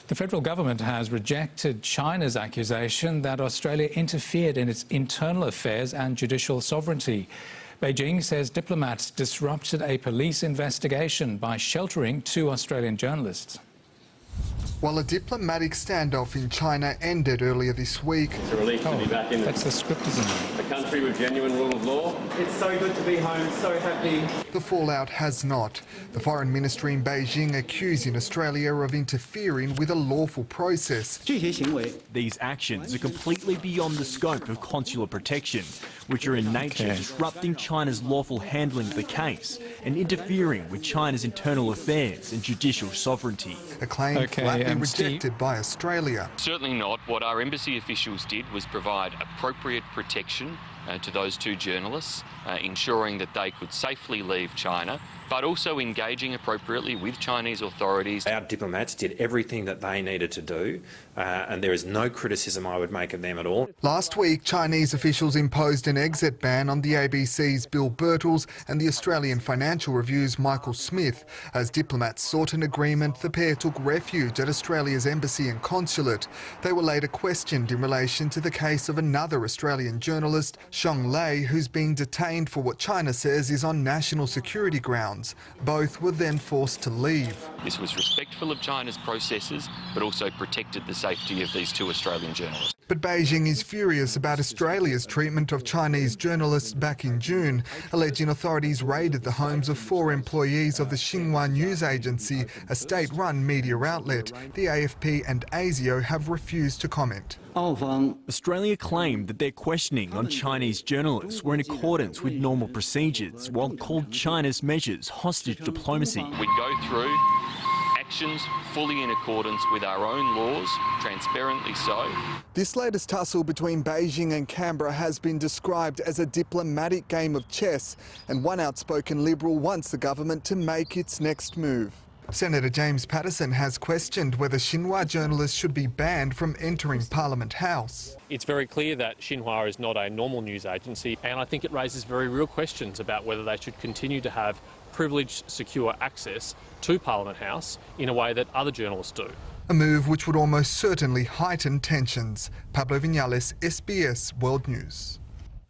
The federal government has rejected China's accusation that Australia interfered in its internal affairs and judicial sovereignty. Beijing says diplomats disrupted a police investigation by sheltering two Australian journalists. While a diplomatic standoff in China ended earlier this week, It's a relief to be back in That's the script, isn't it? a country with genuine rule of law. It's so good to be home, so happy. the fallout has not. The Foreign Ministry in Beijing accusing Australia of interfering with a lawful process. These actions are completely beyond the scope of consular protection, which are in nature disrupting China's lawful handling of the case and interfering with China's internal affairs and judicial sovereignty. A claim flatly rejected by Australia. Certainly not. What our embassy officials did was provide appropriate protection to those two journalists, ensuring that they could safely leave China, but also engaging appropriately with Chinese authorities. Our diplomats did everything that they needed to do, and there is no criticism I would make of them at all. Last week, Chinese officials imposed an exit ban on the ABC's Bill Birtles and the Australian Financial Review's Michael Smith. As diplomats sought an agreement, the pair took refuge at Australia's embassy and consulate. They were later questioned in relation to the case of another Australian journalist, Shong Lei, who's been detained for what China says is on national security grounds. Both were then forced to leave. This was respectful of China's processes, but also protected the safety of these two Australian journalists. But Beijing is furious about Australia's treatment of Chinese journalists back in June, alleging authorities raided the homes of 4 employees of the Xinhua News Agency, a state-run media outlet. The AFP and ASIO have refused to comment. Australia claimed that their questioning on Chinese journalists were in accordance with normal procedures, while called China's measures hostage diplomacy. We go through actions fully in accordance with our own laws, transparently so. This latest tussle between Beijing and Canberra has been described as a diplomatic game of chess, and one outspoken Liberal wants the government to make its next move. Senator James Paterson has questioned whether Xinhua journalists should be banned from entering Parliament House. It's very clear that Xinhua is not a normal news agency, and I think it raises very real questions about whether they should continue to have privileged, secure access to Parliament House in a way that other journalists do. A move which would almost certainly heighten tensions. Pablo Vinales, SBS World News.